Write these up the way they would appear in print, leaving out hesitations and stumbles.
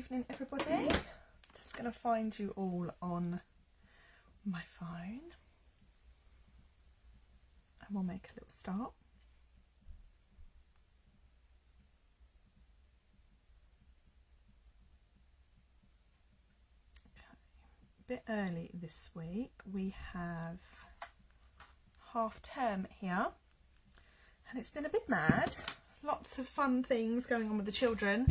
evening, everybody. Just going to find you all on my phone and we'll make a little start. Okay. A bit early this week. We have half term here and it's been a bit mad. Lots of fun things going on with the children.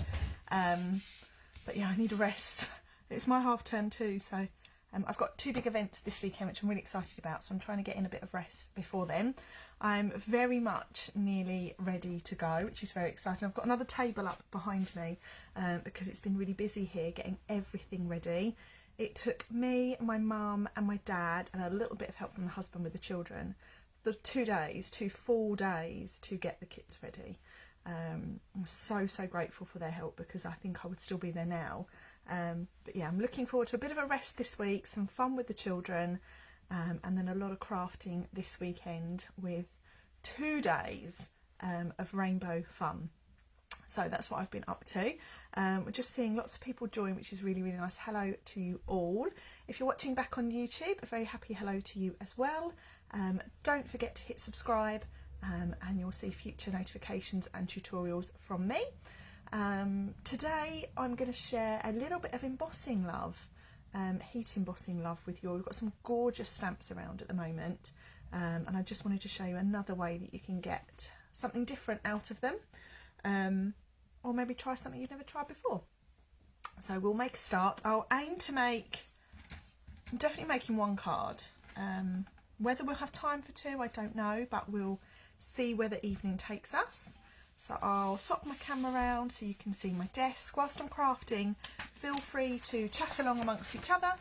But yeah, I need a rest. It's my half term too, so I've got two big events this weekend which I'm really excited about, so I'm trying to get in a bit of rest before then. I'm very much nearly ready to go, which is very exciting. I've got another table up behind me because it's been really busy here getting everything ready. It took me, my mum and my dad and a little bit of help from the husband with the children, the 2 full days to get the kits ready. I'm so grateful for their help because I think I would still be there now. But yeah, I'm looking forward to a bit of a rest this week, some fun with the children, and then a lot of crafting this weekend with 2 days of rainbow fun. So that's what I've been up to. We're just seeing lots of people join, which is really nice. Hello to you all. If you're watching back on YouTube, a very happy hello to you as well. Don't forget to hit subscribe. And you'll see future notifications and tutorials from me. Today I'm going to share a little bit of embossing love, heat embossing love with you all. We've got some gorgeous stamps around at the moment, and I just wanted to show you another way that you can get something different out of them, or maybe try something you've never tried before. So we'll make a start. I'll aim to make, I'm definitely making 1 card. Whether we'll have time for 2, I don't know, but we'll see where the evening takes us. So I'll swap my camera around so you can see my desk. Whilst I'm crafting, feel free to chat along amongst each other,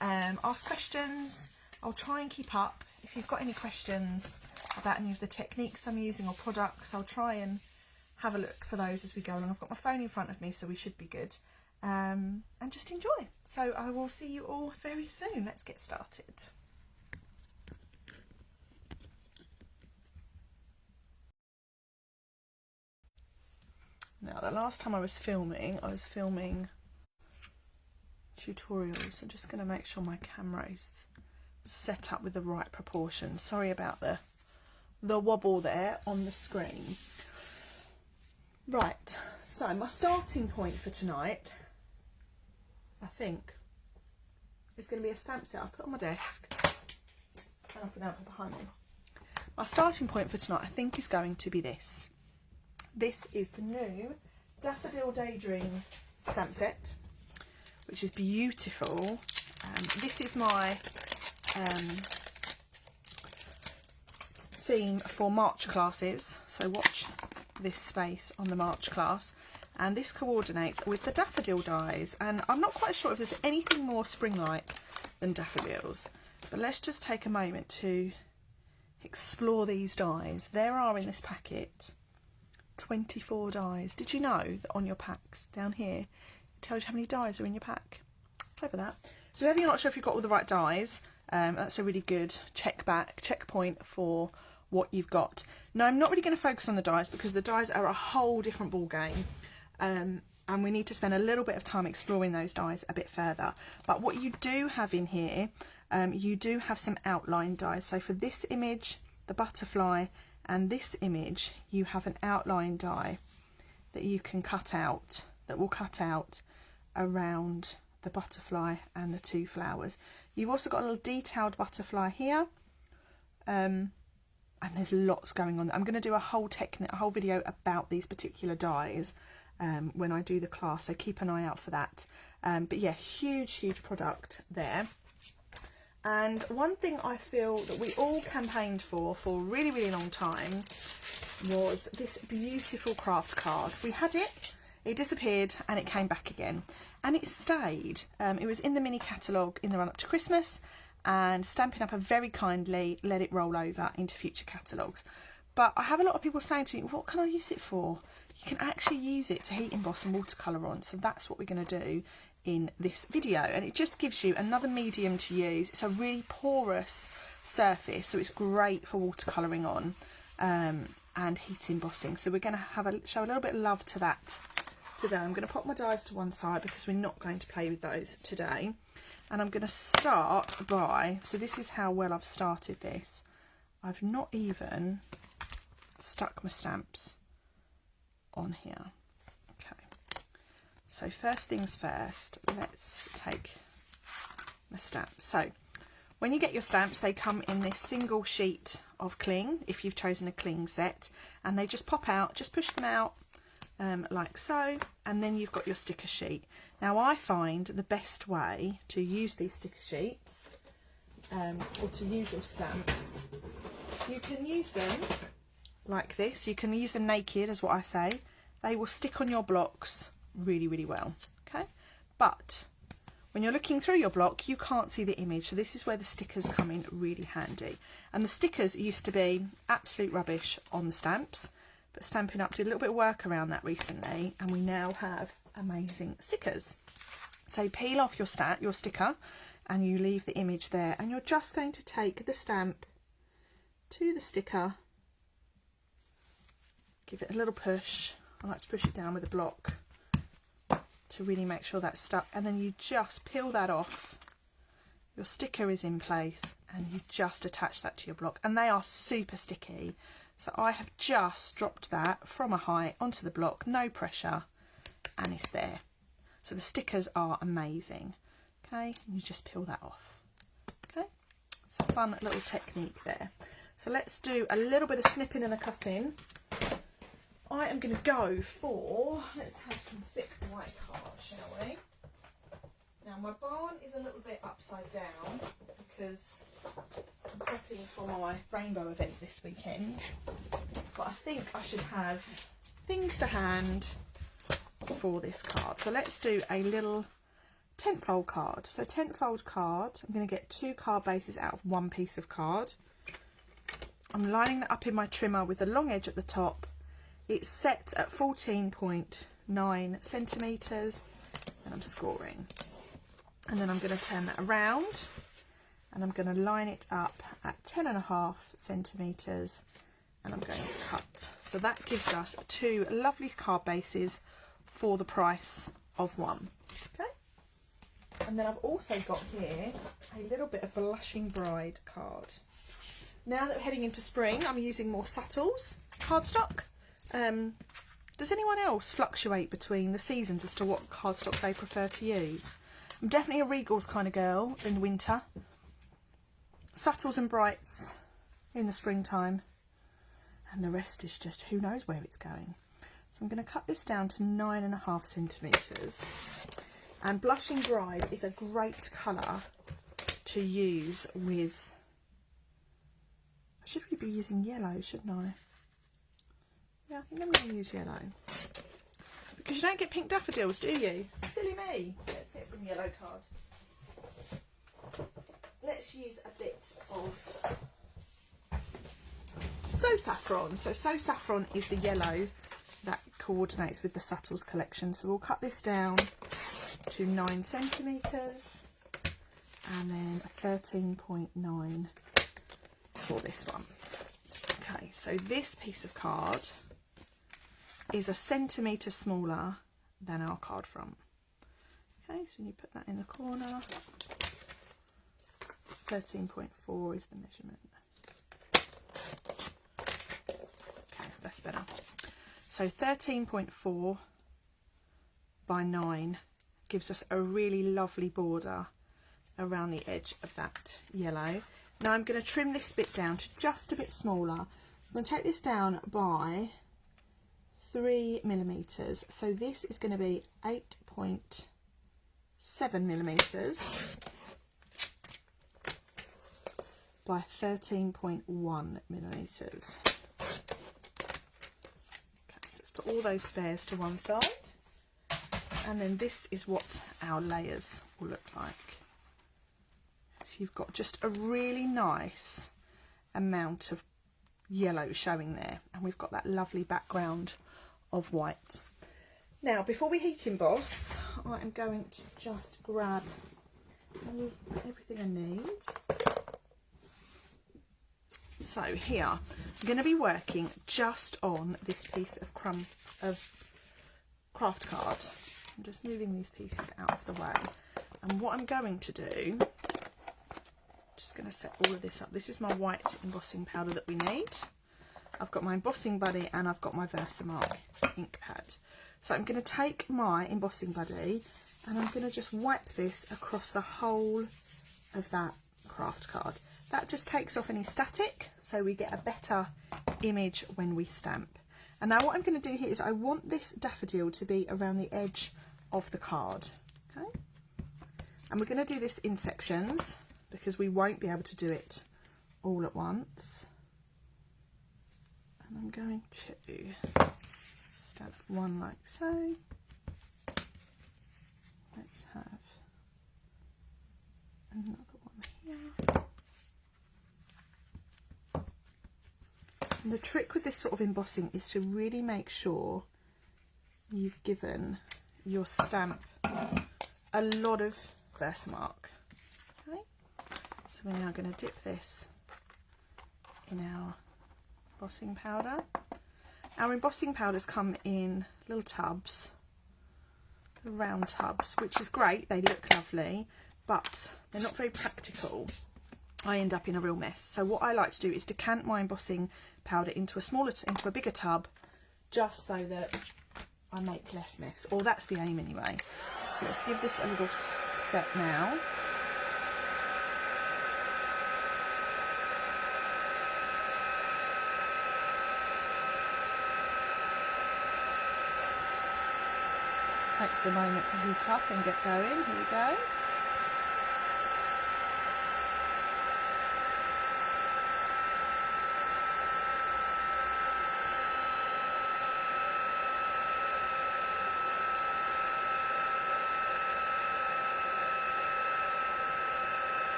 ask questions. I'll try and keep up. If you've got any questions about any of the techniques I'm using or products, I'll try and have a look for those as we go along. I've got my phone in front of me, so we should be good. And just enjoy. So I will see you all very soon. Let's get started. Now, the last time I was filming tutorials. I'm just going to make sure my camera is set up with the right proportions. Sorry about the wobble there on the screen. Right, so my starting point for tonight, I think, is going to be a stamp set I've put on my desk and I'll put that behind me. My starting point for tonight, I think, is going to be this. This is the new Daffodil Daydream stamp set, which is beautiful. This is my theme for March classes, so watch this space on the March class, and this coordinates with the daffodil dies, and I'm not quite sure if there's anything more spring-like than daffodils, but let's just take a moment to explore these dies. There are in this packet 24 dies. Did you know that on your packs down here it tells you how many dies are in your pack? Clever that. So if you're not sure if you've got all the right dies, that's a really good checkpoint for what you've got. Now, I'm not really going to focus on the dies because the dies are a whole different ball game, and we need to spend a little bit of time exploring those dies a bit further. But what you do have in here, you do have some outline dies. So for this image, the butterfly, and this image, you have an outline die that you can cut out, that will cut out around the butterfly and the 2 flowers. You've also got a little detailed butterfly here, and there's lots going on. I'm going to do a whole video about these particular dies when I do the class, so keep an eye out for that. But yeah, huge product there. And one thing I feel that we all campaigned for a really long time was this beautiful craft card. We had it, it disappeared, and it came back again, and it stayed. It was in the mini catalogue in the run up to Christmas, and Stampin' Up! Have very kindly let it roll over into future catalogues. But I have a lot of people saying to me, what can I use it for? You can actually use it to heat emboss and watercolour on, so that's what we're going to do in this video, and it just gives you another medium to use. It's a really porous surface, so it's great for watercolouring on and heat embossing. So we're going to show a little bit of love to that today. I'm going to pop my dies to one side because we're not going to play with those today. And I'm going to start by, so this is how well I've started this. I've not even stuck my stamps on here. Okay, so first things first, let's take my stamps. So when you get your stamps, they come in this single sheet of cling, if you've chosen a cling set, and they just pop out, just push them out like so, and then you've got your sticker sheet. Now I find the best way to use these sticker sheets, or to use your stamps, you can use them like this. You can use them naked, as what I say. They will stick on your blocks really, really well, okay? But when you're looking through your block, you can't see the image, so this is where the stickers come in really handy. And the stickers used to be absolute rubbish on the stamps, but Stampin' Up did a little bit of work around that recently, and we now have amazing stickers. So peel off your sticker, and you leave the image there, and you're just going to take the stamp to the sticker, give it a little push. I like to push it down with a block to really make sure that's stuck, and then you just peel that off. Your sticker is in place, and you just attach that to your block, and they are super sticky. So I have just dropped that from a height onto the block, no pressure, and it's there. So the stickers are amazing. Okay, and you just peel that off. Okay, it's a fun little technique there. So let's do a little bit of snipping and a cutting. I am going to go for, let's have some thick white card, shall we? Now my barn is a little bit upside down because I'm prepping for my rainbow event this weekend, but I think I should have things to hand for this card. So let's do a little tenfold card. So tenfold card, I'm going to get 2 card bases out of 1 piece of card. I'm lining that up in my trimmer with the long edge at the top. It's set at 14.9 centimetres, and I'm scoring. And then I'm going to turn that around, and I'm going to line it up at 10.5 centimetres, and I'm going to cut. So that gives us 2 lovely card bases for the price of 1. Okay. And then I've also got here a little bit of Blushing Bride card. Now that we're heading into spring, I'm using more Subtles cardstock. Does anyone else fluctuate between the seasons as to what cardstock they prefer to use? I'm definitely a Regals kind of girl in winter. Subtles and Brights in the springtime. And the rest is just who knows where it's going. So I'm going to cut this down to 9.5 centimetres. And Blushing Bride is a great colour to use with... I should really be using yellow, shouldn't I? Yeah, I think I'm going to use yellow. Because you don't get pink daffodils, do you? Silly me. Let's get some yellow card. Let's use a bit of So Saffron. So Saffron is the yellow that coordinates with the Subtles collection. So we'll cut this down to 9 centimetres and then 13.9 for this one. Okay, so this piece of card is a centimetre smaller than our card front. Okay, so when you put that in the corner, 13.4 is the measurement. Okay, that's better. So 13.4 by 9 gives us a really lovely border around the edge of that yellow. Now I'm going to trim this bit down to just a bit smaller. I'm going to take this down by 3 millimetres. So this is going to be 8.7 millimetres by 13.1 millimetres. Okay, so let's put all those spares to one side. And then this is what our layers will look like. So you've got just a really nice amount of yellow showing there, and we've got that lovely background of white. Now before we heat emboss, I am going to just grab everything I need. So here I'm going to be working just on this piece of craft card. I'm just moving these pieces out of the way. And what I'm going to do, just going to set all of this up. This is my white embossing powder that we need. I've got my embossing buddy and I've got my Versamark ink pad. So I'm going to take my embossing buddy and I'm going to just wipe this across the whole of that craft card. That just takes off any static, so we get a better image when we stamp. And now what I'm going to do here is I want this daffodil to be around the edge of the card. Okay, and we're going to do this in sections because we won't be able to do it all at once. And I'm going to stamp one like so. Let's have another one here. And the trick with this sort of embossing is to really make sure you've given your stamp a lot of Versamark. Okay, so we're now going to dip this in our embossing powder. Our embossing powders come in little tubs, round tubs, which is great, they look lovely, but they're not very practical. I end up in a real mess. So what I like to do is decant my embossing powder into a bigger tub, just so that I make less mess, or that's the aim anyway. So let's give this a little set now. Takes a moment to heat up and get going. Here we go.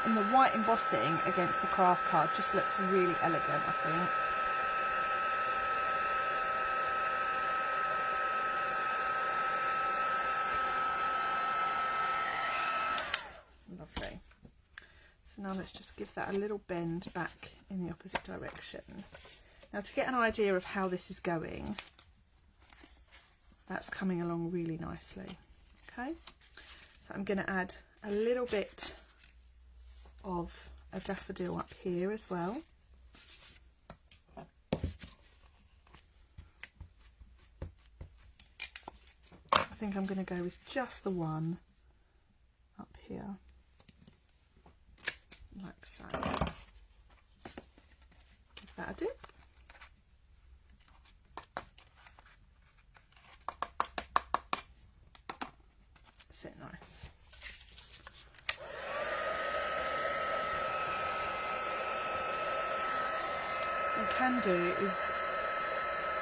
And the white embossing against the craft card just looks really elegant, I think. Lovely. So now let's just give that a little bend back in the opposite direction. Now to get an idea of how this is going, that's coming along really nicely. Okay, so I'm going to add a little bit of a daffodil up here as well. I think I'm going to go with just the one up here, like so. Give that a dip. That's it, nice. What you can do is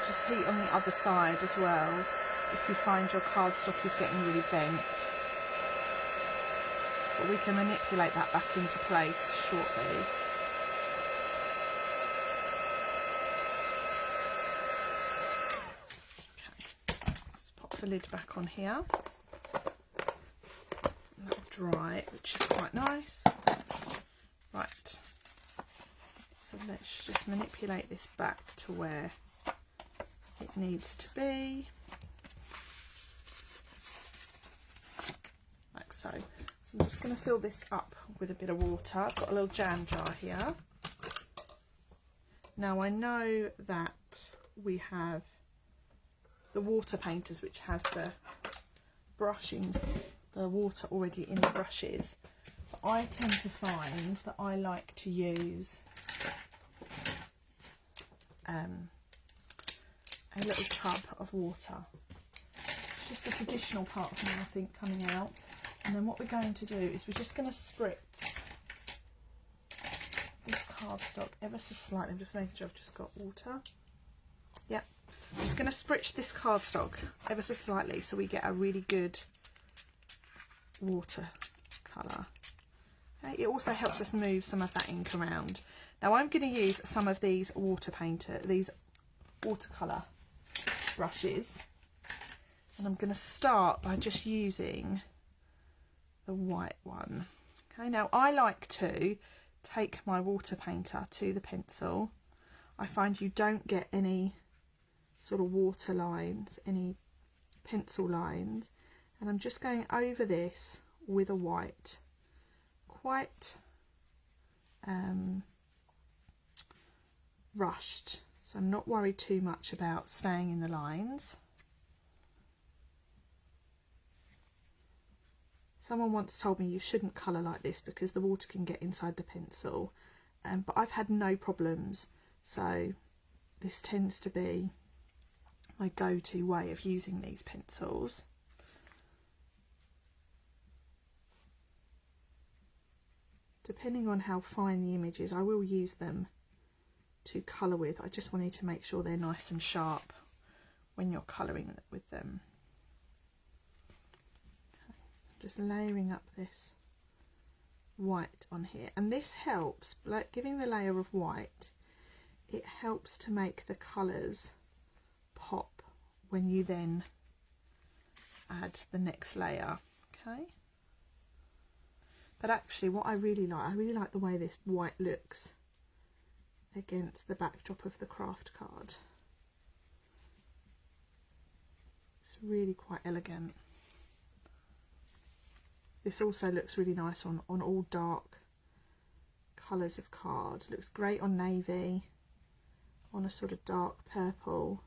just heat on the other side as well if you find your cardstock is getting really bent. But we can manipulate that back into place shortly. Okay, let's pop the lid back on here. That'll dry, which is quite nice. Right. So let's just manipulate this back to where it needs to be, like so. So I'm just going to fill this up with a bit of water. I've got a little jam jar here. Now I know that we have the water painters, which has the brushings, the water already in the brushes, but I tend to find that I like to use a little tub of water. It's just a traditional part of me, I think, coming out. And then what we're going to do is we're just going to spritz this cardstock ever so slightly. I'm just making sure I've just got water. Yep. I'm just going to spritz this cardstock ever so slightly so we get a really good water colour. Okay. It also helps us move some of that ink around. Now I'm going to use some of these watercolour brushes, and I'm going to start by just using the white one. Okay, now I like to take my water painter to the pencil. I find you don't get any sort of water lines, any pencil lines. And I'm just going over this with a white, quite rushed, so I'm not worried too much about staying in the lines. Someone once told me you shouldn't colour like this because the water can get inside the pencil, but I've had no problems, so this tends to be my go-to way of using these pencils. Depending on how fine the image is, I will use them to colour with. I just wanted to make sure they're nice and sharp when you're colouring with them. Okay, so just layering up this white on here, and this helps, like giving the layer of white, it helps to make the colours pop when you then add the next layer. Okay. But actually what I really like the way this white looks against the backdrop of the craft card. It's really quite elegant. This also looks really nice on all dark colours of card. Looks great on navy, on a sort of dark purple.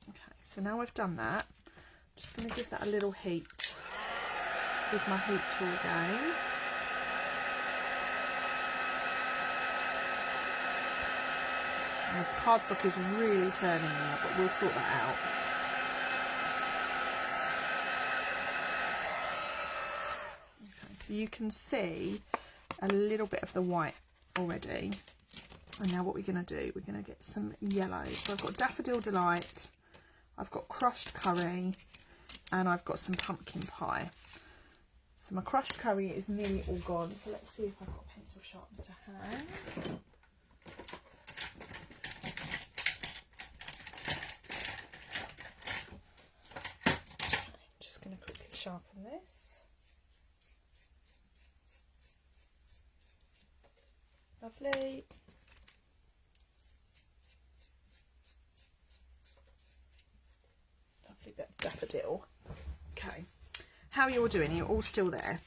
Okay, so now I've done that, I'm just going to give that a little heat with my heat tool again. And the cardstock is really turning now, but we'll sort that out. Okay, so you can see a little bit of the white already. And now what we're going to do, we're going to get some yellow. So I've got Daffodil Delight, I've got crushed curry, and I've got some pumpkin pie. So my crushed curry is nearly all gone. So let's see if I've got a pencil sharpener to hand. Okay, just going to quickly sharpen this. Lovely. Lovely bit of daffodil. Okay, how are you all doing? Are you all still there?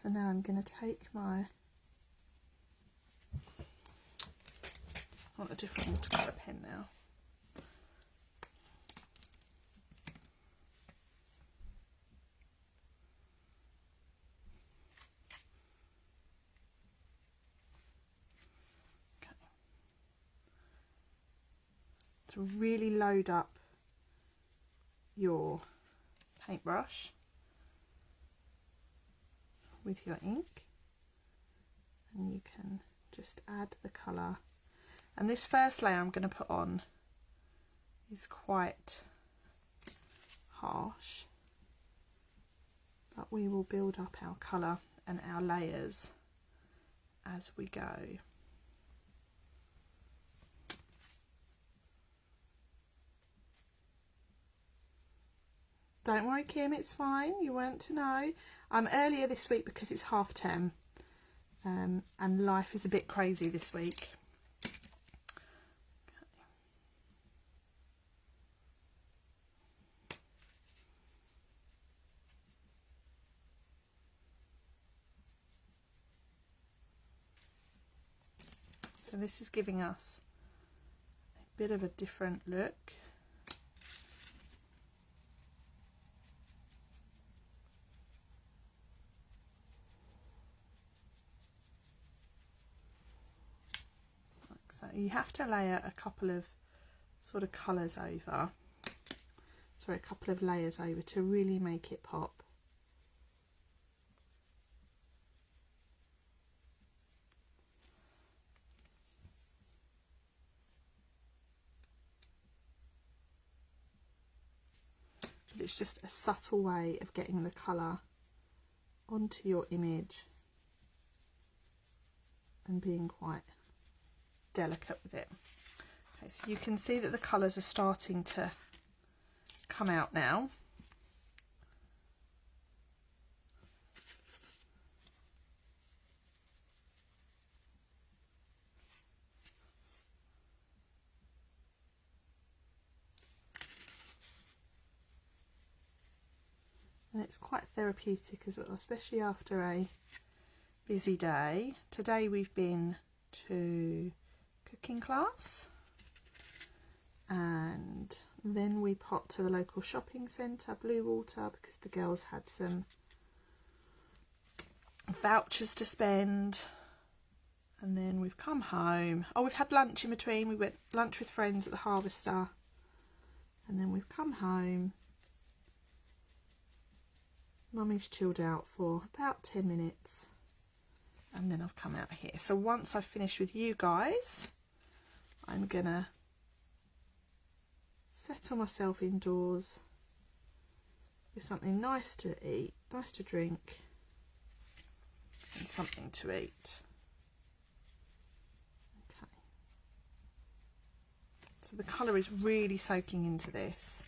So now I'm going to take my, I want a different watercolour pen now. Okay. To really load up your paintbrush with your ink, and you can just add the colour. And this first layer I'm going to put on is quite harsh, but we will build up our colour and our layers as we go. Don't worry, Kim, it's fine. You weren't to know. I'm earlier this week because it's half term, and life is a bit crazy this week. Okay. So this is giving us a bit of a different look. So you have to layer a couple of sort of colours over, sorry, a couple of layers over to really make it pop. But it's just a subtle way of getting the colour onto your image and being quite delicate with it. Okay, so you can see that the colours are starting to come out now. and it's quite therapeutic as well, especially after a busy day. Today we've been to cooking class, and then we popped to the local shopping centre, Bluewater, because the girls had some vouchers to spend. And then we've come home. Oh, we've had lunch in between. We went lunch with friends at the Harvester, and then we've come home. Mummy's chilled out for about 10 minutes, and then I've come out here. So once I've finished with you guys, I'm gonna settle myself indoors with something nice to eat, nice to drink, and something to eat. Okay. So the colour is really soaking into this,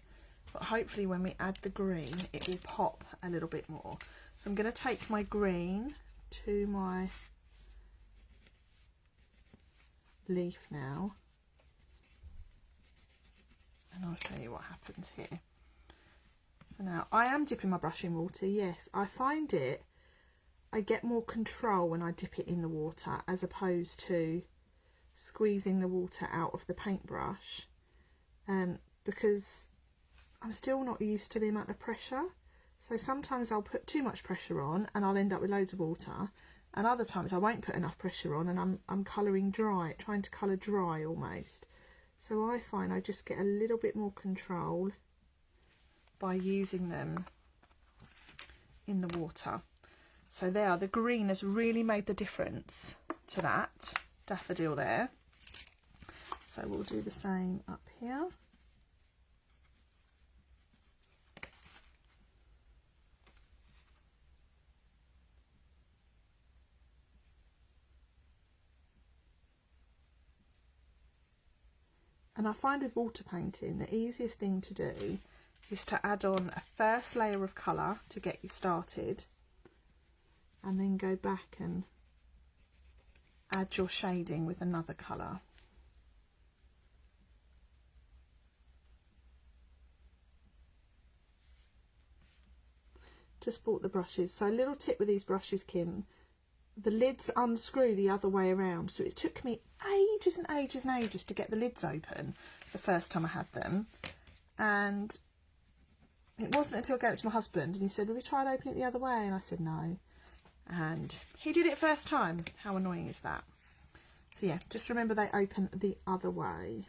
but hopefully when we add the green it will pop a little bit more. So I'm going to take my green to my leaf now, and I'll show you what happens here. So now I am dipping my brush in water. Yes, I find I get more control when I dip it in the water as opposed to squeezing the water out of the paintbrush, because I'm still not used to the amount of pressure. So sometimes I'll put too much pressure on and I'll end up with loads of water, and other times I won't put enough pressure on and I'm colouring dry, trying to colour dry almost. So I find I just get a little bit more control by using them in the water. So there, the green has really made the difference to that daffodil there. So we'll do the same up here. And I find with water painting, the easiest thing to do is to add on a first layer of colour to get you started, and then go back and add your shading with another colour. Just bought the brushes. So a little tip with these brushes, Kim, the lids unscrew the other way around, so it took me ages and ages and ages to get the lids open the first time I had them, and it wasn't until I gave it to my husband and he said, "Have we tried opening it the other way?" And I said no, and he did it first time. How annoying is that? So yeah, just remember they open the other way.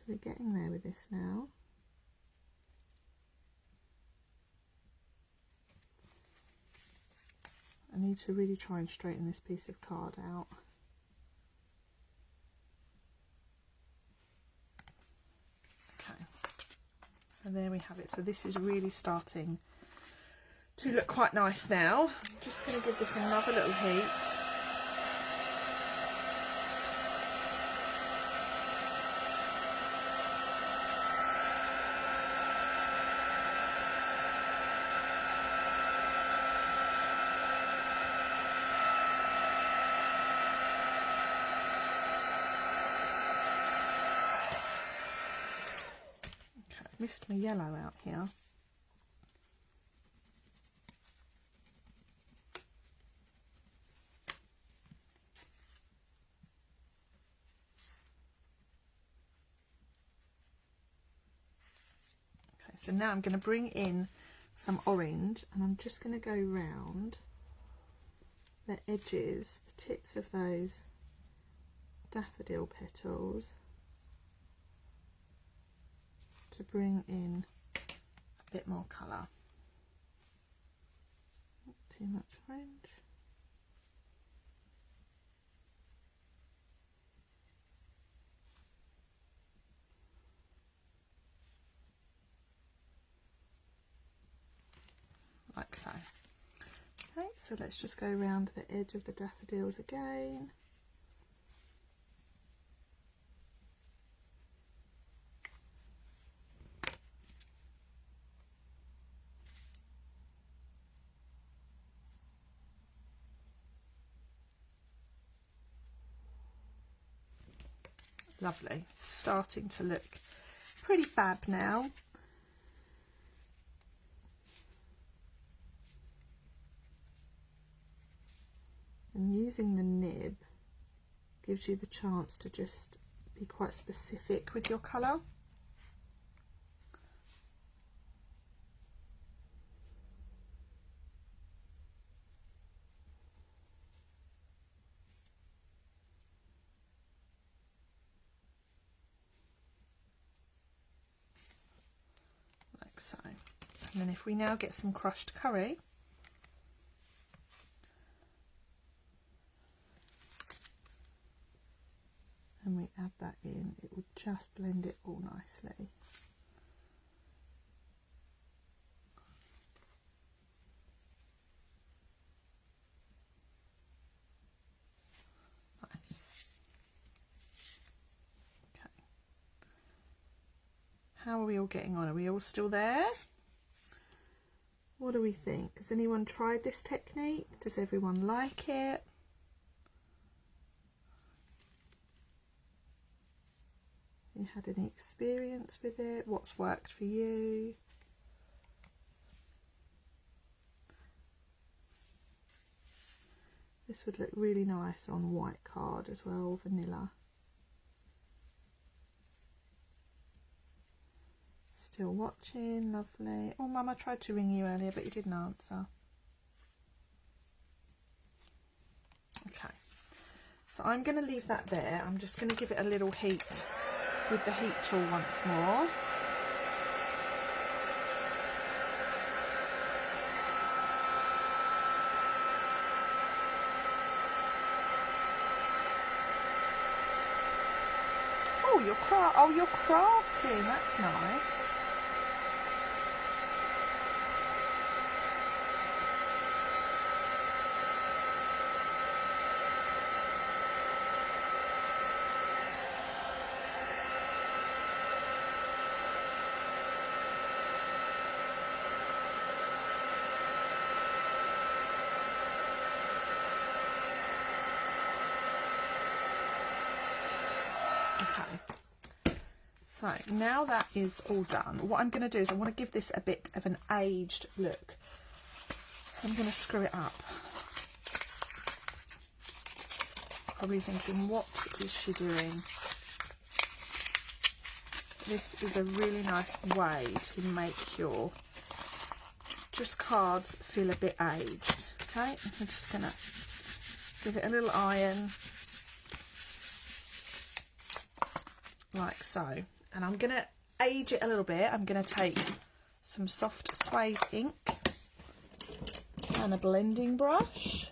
We're getting there with this now. I need to really try and straighten this piece of card out. Okay, so there we have it. So this is really starting to look quite nice now. I'm just going to give this another little heat. Missed my yellow out here. Okay, so now I'm going to bring in some orange, and I'm just going to go round the edges, the tips of those daffodil petals, to bring in a bit more colour. Not too much orange. Like so. Okay, so let's just go around the edge of the daffodils again. Lovely. It's starting to look pretty fab now. And using the nib gives you the chance to just be quite specific with your colour. Like so. And then if we now get some crushed curry, and we add that in, it will just blend it all nicely. Nice. Okay. How are we all getting on? Are we all still there? What do we think? Has anyone tried this technique? Does everyone like it? You had any experience with it? What's worked for you? This would look really nice on white card as well, vanilla. Still watching, lovely. Oh, Mum, I tried to ring you earlier, but you didn't answer. Okay, so I'm going to leave that there. I'm just going to give it a little heat with the heat tool once more. Oh, you're crafting. That's nice. Okay, so now that is all done, what I'm going to do is I want to give this a bit of an aged look. So I'm going to screw it up. Probably thinking, what is she doing? This is a really nice way to make your just cards feel a bit aged. Okay, I'm just going to give it a little iron. Like so, and I'm going to age it a little bit. I'm going to take some soft suede ink and a blending brush,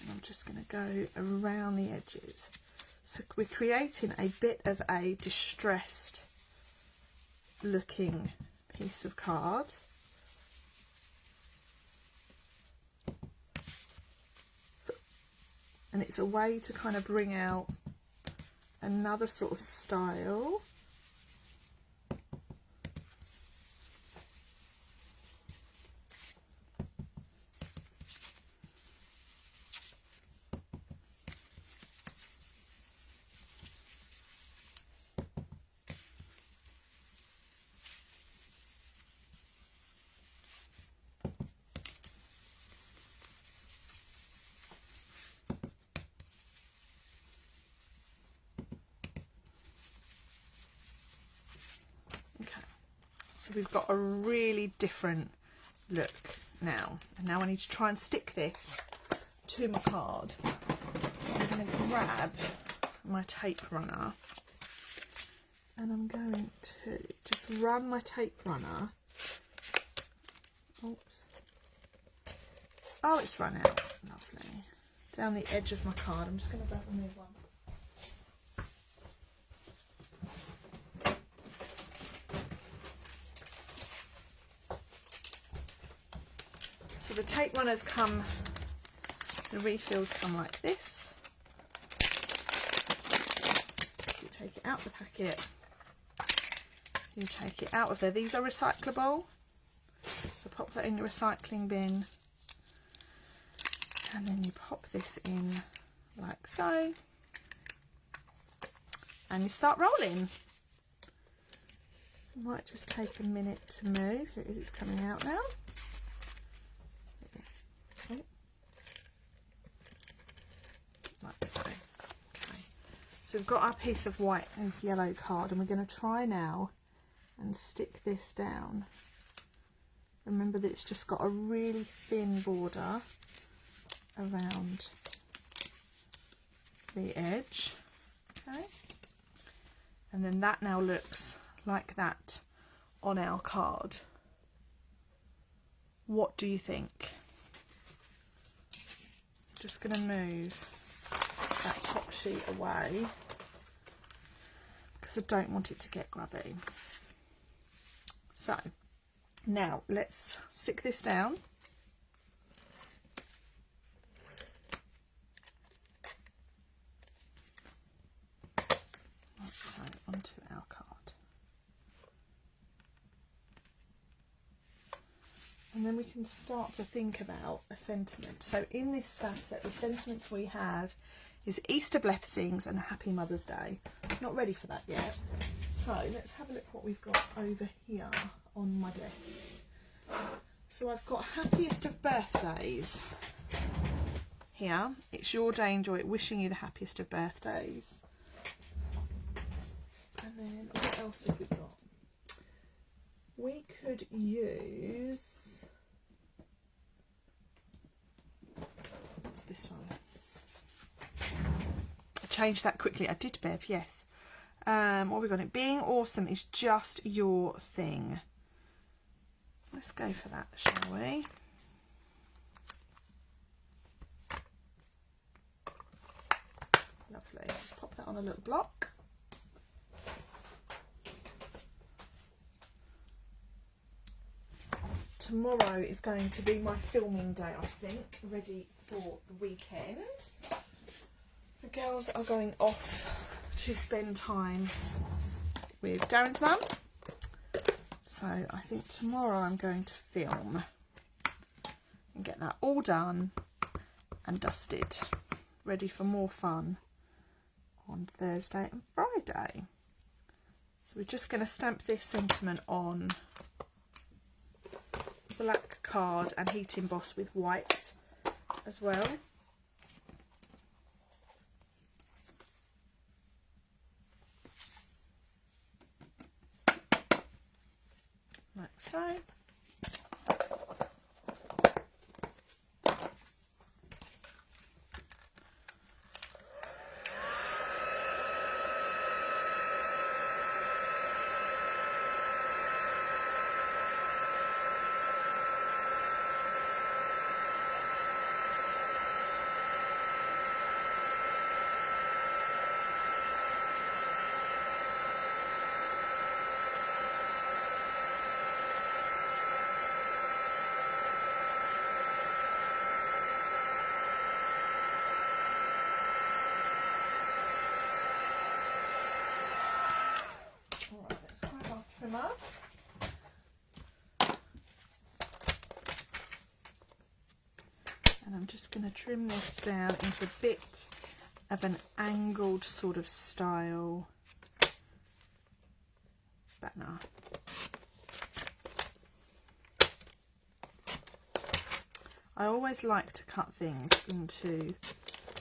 and I'm just going to go around the edges. So we're creating a bit of a distressed looking piece of card. And it's a way to kind of bring out another sort of style. So we've got a really different look now. And now I need to try and stick this to my card. So I'm going to grab my tape runner and I'm going to just run my tape runner. Oops. Oh, it's run out. Lovely. Down the edge of my card. I'm just going to grab a new one. So the tape runners come, the refills come like this. You take it out the packet, you take it out of there. These are recyclable, so pop that in your recycling bin. And then you pop this in like so, and you start rolling. Might just take a minute to move. Here it is, it's coming out now. Okay. Like so. Okay. So we've got our piece of white and yellow card, and we're going to try now and stick this down. Remember that it's just got a really thin border around the edge. Okay. And then that now looks like that on our card. What do you think? Just going to move that top sheet away because I don't want it to get grubby. So now let's stick this down. Like so, onto our card. And then we can start to think about a sentiment. So in this stamp set, the sentiments we have is Easter blessings and Happy Mother's Day. Not ready for that yet. So let's have a look what we've got over here on my desk. So I've got happiest of birthdays here. It's your day, enjoy it, wishing you the happiest of birthdays. And then what else have we got? We could use, what's this one? I changed that quickly. I did, Bev, yes. What have we got? It being awesome is just your thing. Let's go for that, shall we? Lovely. Pop that on a little block. Tomorrow is going to be my filming day, I think, ready for the weekend. The girls are going off to spend time with Darren's mum. So I think tomorrow I'm going to film and get that all done and dusted, ready for more fun on Thursday and Friday. So we're just going to stamp this sentiment on black card and heat emboss with white as well. Like so. And I'm just going to trim this down into a bit of an angled sort of style banner. I always like to cut things into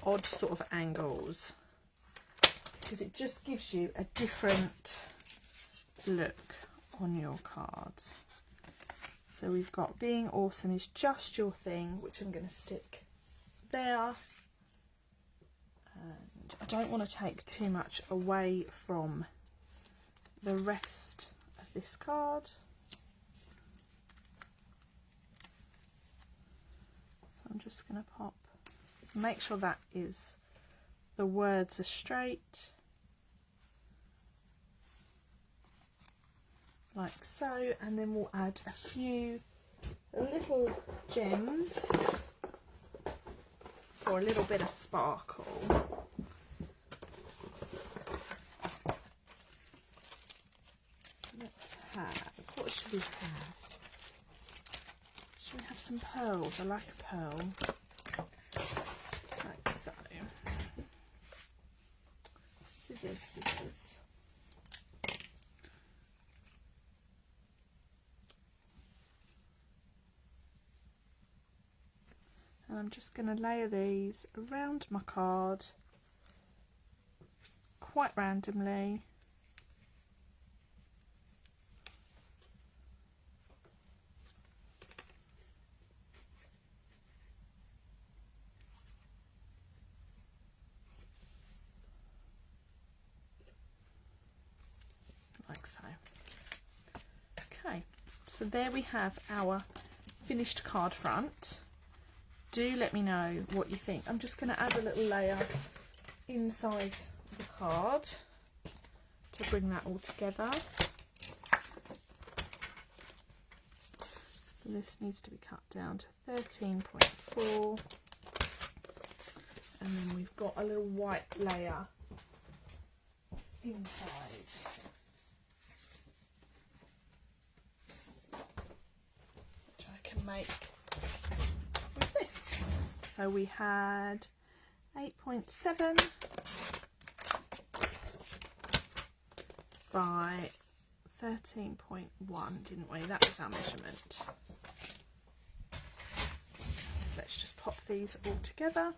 odd sort of angles because it just gives you a different look on your cards. So we've got being awesome is just your thing, which I'm going to stick there. And I don't want to take too much away from the rest of this card. So I'm just going to pop, make sure that is, the words are straight. Like so, and then we'll add a few little gems for a little bit of sparkle. Let's have, what should we have? Should we have some pearls? I like a pearl. scissors, scissors. And I'm just going to layer these around my card quite randomly. Like so. Okay, so there we have our finished card front. Do let me know what you think. I'm just going to add a little layer inside the card to bring that all together. So this needs to be cut down to 13.4, and then we've got a little white layer inside. Which I can make with this. So we had 8.7 by 13.1, didn't we? That was our measurement. So let's just pop these all together.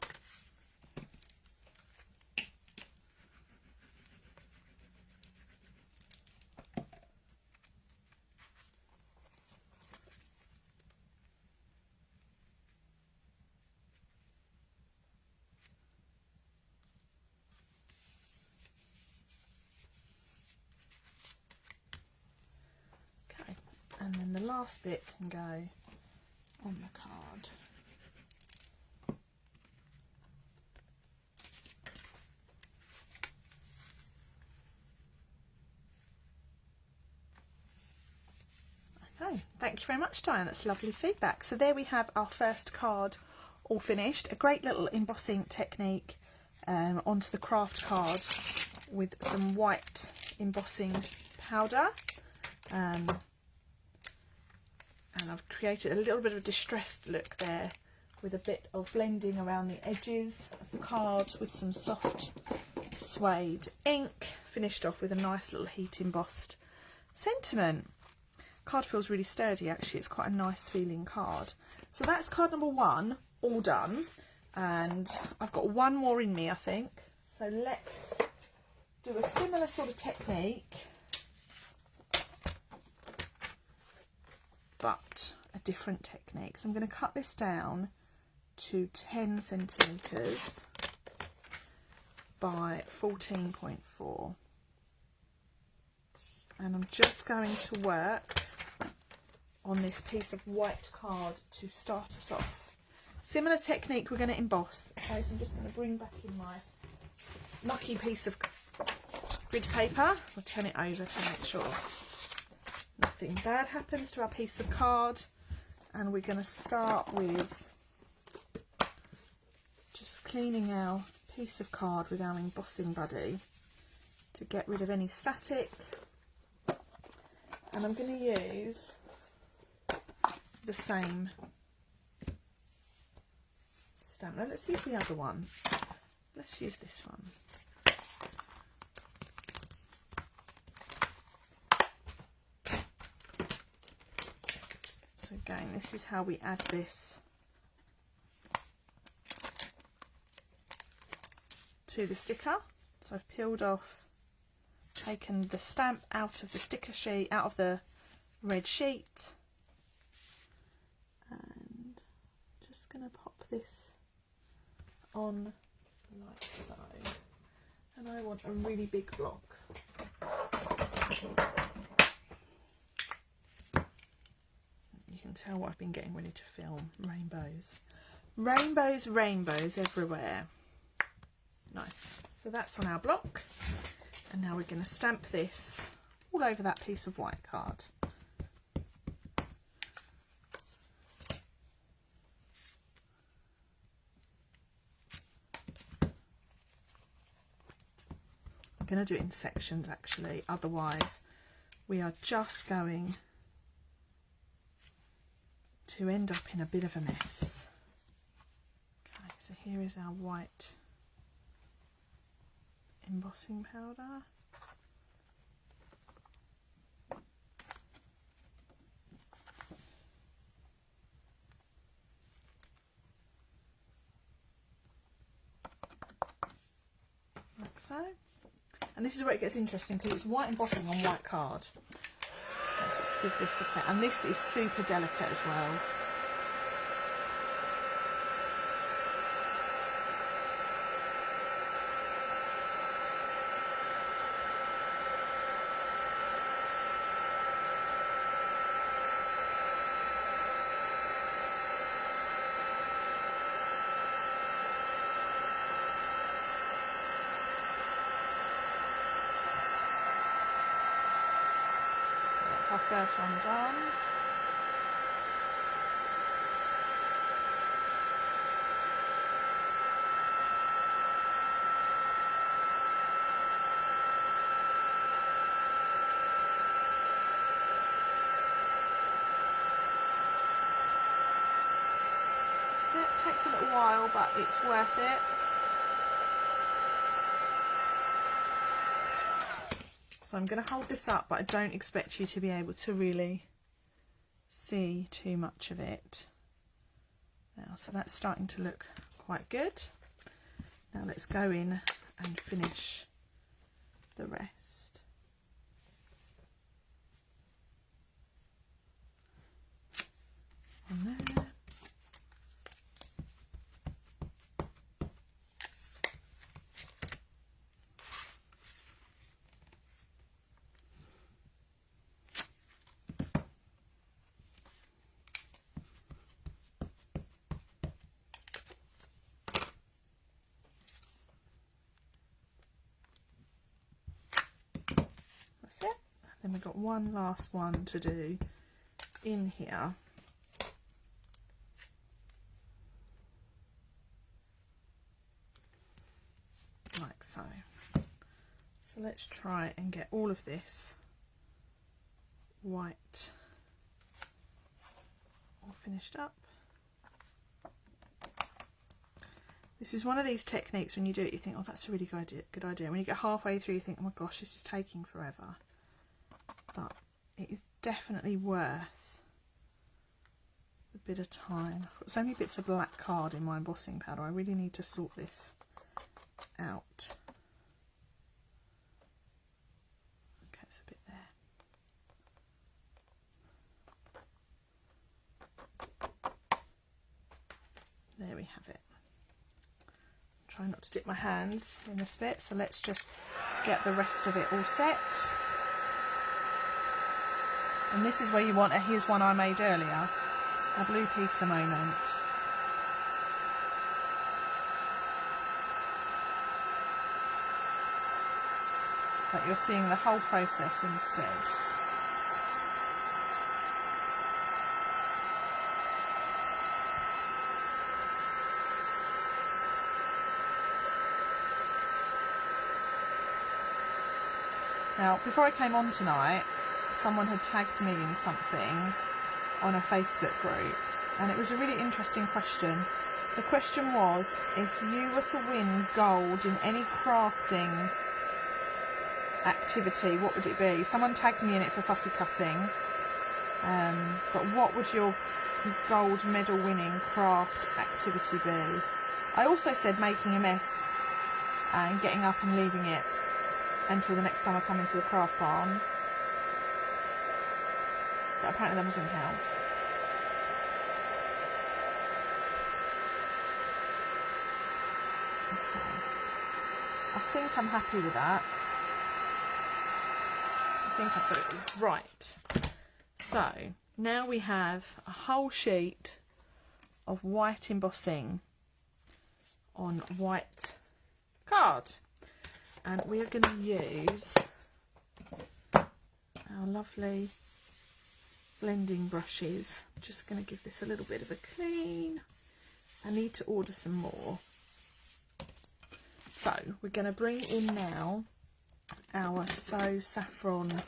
And then the last bit can go on the card. Okay, thank you very much, Diane. That's lovely feedback. So there we have our first card all finished. A great little embossing technique onto the craft card with some white embossing powder. And I've created a little bit of a distressed look there with a bit of blending around the edges of the card with some soft suede ink, finished off with a nice little heat embossed sentiment. Card feels really sturdy actually, it's quite a nice feeling card. So that's card number 1 all done, and I've got one more in me I think. So let's do a similar sort of technique, but a different technique. So I'm going to cut this down to 10 centimetres by 14.4, and I'm just going to work on this piece of white card to start us off. Similar technique, we're going to emboss. Okay, so I'm just going to bring back in my mucky piece of grid paper. We'll turn it over to make sure nothing bad happens to our piece of card, and we're going to start with just cleaning our piece of card with our embossing buddy to get rid of any static. And I'm going to use the same stamp. No, let's use the other one. Let's use this one. So again, this is how we add this to the sticker. So I've peeled off, taken the stamp out of the sticker sheet, out of the red sheet, and just going to pop this on like so. And I want a really big block. You can tell what I've been getting ready to film. Rainbows. Rainbows, rainbows everywhere. Nice. So that's on our block. And now we're going to stamp this all over that piece of white card. I'm going to do it in sections actually, otherwise we are just going to end up in a bit of a mess. Okay, so here is our white embossing powder. Like so. And this is where it gets interesting because it's white embossing on white card. Let's give this a set. And this is super delicate as well. That's our first one done. So it takes a little while, but it's worth it. So I'm going to hold this up, but I don't expect you to be able to really see too much of it. Now, so that's starting to look quite good. Now let's go in and finish the rest. On there. Then we've got one last one to do in here. Like so. So let's try and get all of this white all finished up. This is one of these techniques when you do it you think, oh, that's a really good idea. When you get halfway through you think, oh my gosh, this is taking forever. But it is definitely worth a bit of time. I've got so many bits of black card in my embossing powder. I really need to sort this out. Okay, it's a bit there. There we have it. Try not to dip my hands in this bit, so let's just get the rest of it all set. And this is where you want a here's one I made earlier, a Blue Peter moment. But you're seeing the whole process instead. Now, before I came on tonight, someone had tagged me in something on a Facebook group, and it was a really interesting question. The question was, if you were to win gold in any crafting activity, what would it be? Someone tagged me in it for fussy cutting, but what would your gold medal winning craft activity be? I also said making a mess and getting up and leaving it until the next time I come into the craft barn. But apparently that doesn't count. Okay. I think I'm happy with that. I think I've got it right. So now we have a whole sheet of white embossing on white card. And we are going to use our lovely blending brushes. I'm just going to give this a little bit of a clean. I need to order some more. So we're going to bring in now our So Saffron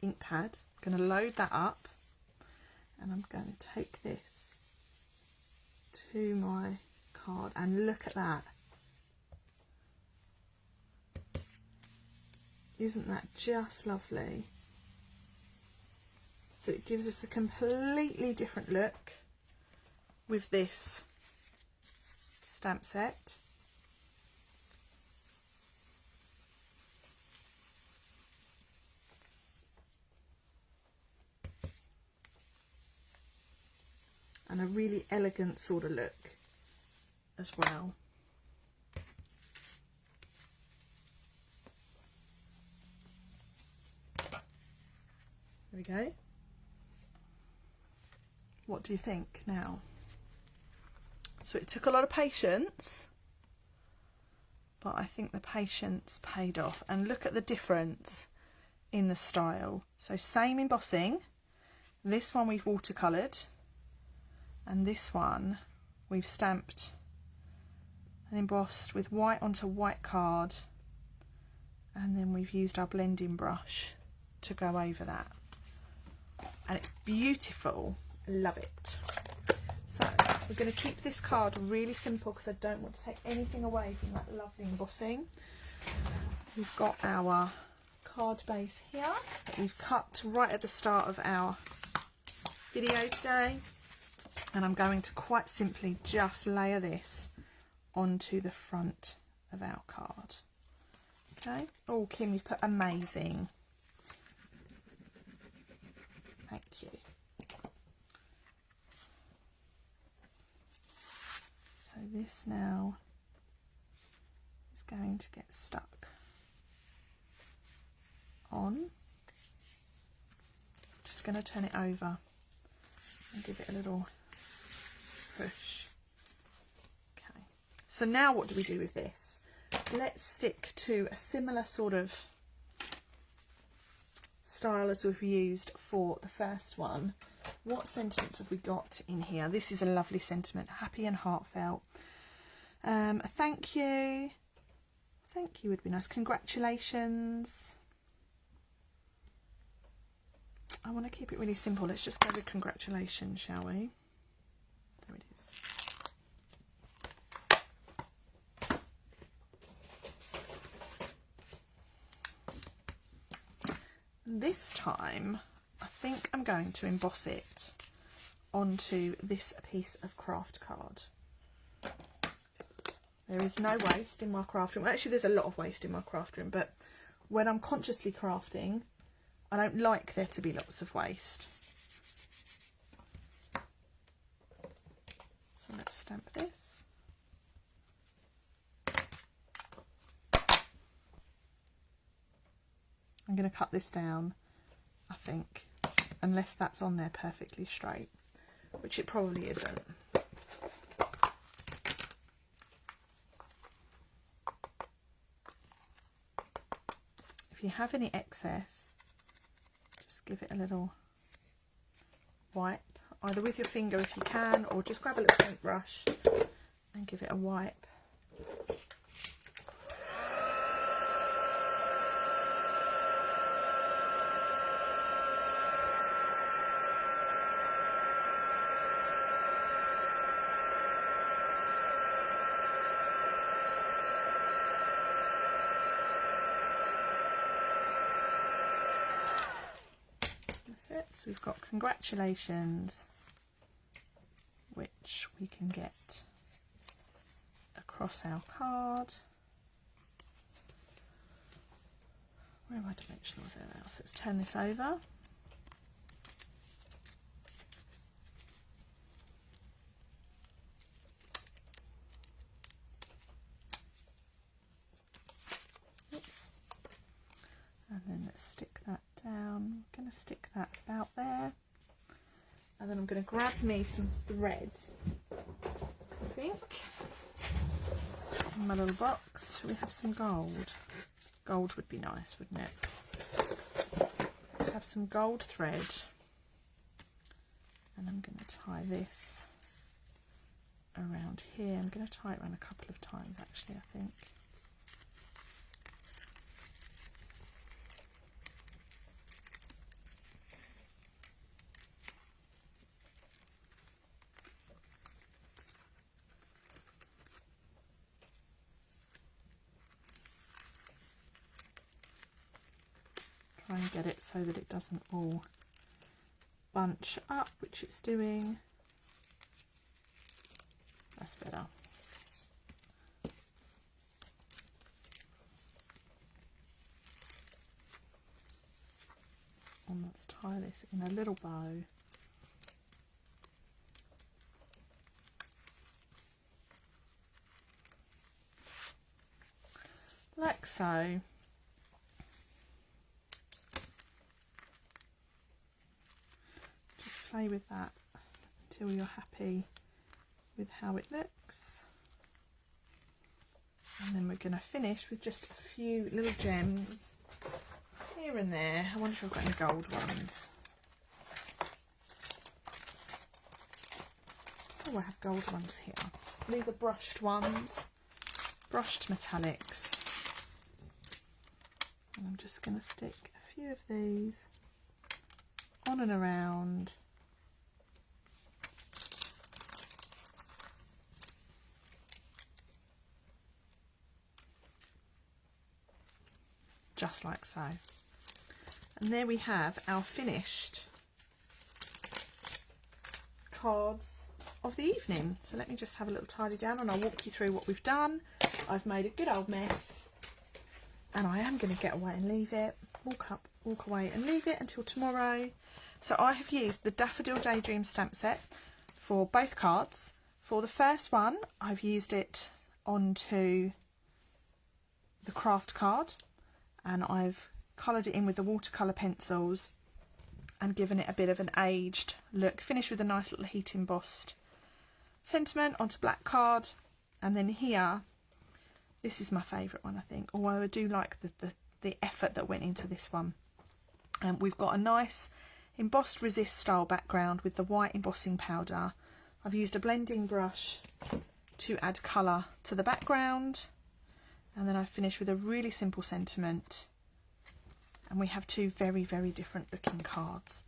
ink pad. I'm going to load that up, and I'm going to take this to my card, and look at that. Isn't that just lovely? So it gives us a completely different look with this stamp set. And a really elegant sort of look as well. There we go. What do you think now? So it took a lot of patience, but I think the patience paid off. And look at the difference in the style. So same embossing. This one we've watercoloured, and this one we've stamped and embossed with white onto white card, and then we've used our blending brush to go over that. And it's beautiful. Love it. So we're going to keep this card really simple because I don't want to take anything away from that lovely embossing. We've got our card base here that we've cut right at the start of our video today, and I'm going to quite simply just layer this onto the front of our card. Okay. Oh, Kim, you've put amazing. Thank you. So this now is going to get stuck on. Just going to turn it over and give it a little push. Okay. So now what do we do with this? Let's stick to a similar sort of style as we've used for the first one. What sentiments have we got in here? This is a lovely sentiment, happy and heartfelt. A thank you. Thank you would be nice. Congratulations. I want to keep it really simple. Let's just go with congratulations, shall we? There it is. This time, I think I'm going to emboss it onto this piece of craft card. There is no waste in my craft room. Actually, there's a lot of waste in my craft room, but when I'm consciously crafting, I don't like there to be lots of waste. So let's stamp this. I'm going to cut this down, I think, unless that's on there perfectly straight, which it probably isn't. If you have any excess, just give it a little wipe, either with your finger if you can, or just grab a little paintbrush and give it a wipe. So we've got congratulations, which we can get across our card. Where are my dimensionals there now? So let's turn this over. Oops. And then let's stick that down. I'm going to stick that about there, and then I'm going to grab me some thread, I think, in my little box. Should we have some gold? Gold would be nice, wouldn't it? Let's have some gold thread, and I'm going to tie this around here. I'm going to tie it around a couple of times actually, I think. Try and get it so that it doesn't all bunch up, which it's doing. That's better. And let's tie this in a little bow. Like so. Just play with that until you're happy with how it looks. And then we're going to finish with just a few little gems here and there. I wonder if I've got any gold ones. Oh, I have gold ones here. These are brushed ones, brushed metallics. And I'm just going to stick a few of these on and around. Just like so. And there we have our finished cards of the evening. So let me just have a little tidy down and I'll walk you through what we've done. I've made a good old mess and I am going to get away and leave it, walk away and leave it until tomorrow. So I have used the Daffodil Daydream stamp set for both cards. For the first one, I've used it onto the craft card and I've coloured it in with the watercolour pencils and given it a bit of an aged look. Finished with a nice little heat embossed sentiment onto black card. And then here, this is my favourite one, I think, although I do like the effort that went into this one. We've got a nice embossed resist style background with the white embossing powder. I've used a blending brush to add colour to the background. And then I finish with a really simple sentiment. And we have two very, very different looking cards.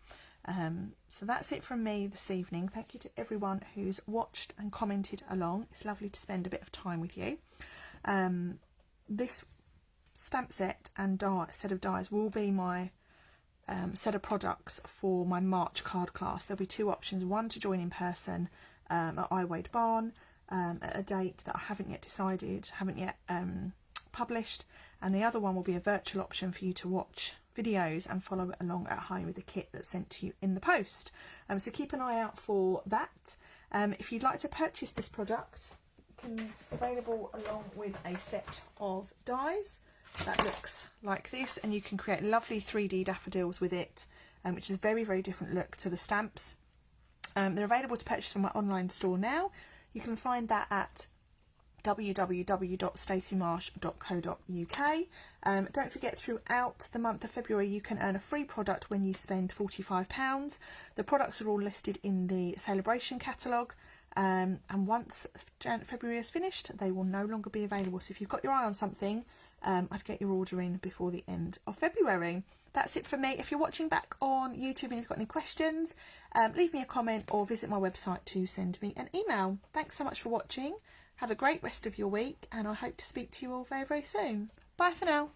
So that's it from me this evening. Thank you to everyone who's watched and commented along. It's lovely to spend a bit of time with you. This stamp set and set of dies will be my set of products for my March card class. There'll be two options. One to join in person at iWade Barn at a date that I haven't yet decided, haven't yet published, and the other one will be a virtual option for you to watch videos and follow it along at home with the kit that's sent to you in the post. So keep an eye out for that. If you'd like to purchase this product, it's available along with a set of dies that looks like this, and you can create lovely 3D daffodils with it, which is a very, very different look to the stamps. They're available to purchase from my online store now. You can find that at www.staceymarsh.co.uk. Don't forget, throughout the month of February you can earn a free product when you spend £45. The products are all listed in the celebration catalogue, and once February is finished they will no longer be available. So if you've got your eye on something, I'd get your order in before the end of February. That's it from me. If you're watching back on YouTube and you've got any questions, leave me a comment or visit my website to send me an email. Thanks so much for watching. Have a great rest of your week, and I hope to speak to you all very, very soon. Bye for now.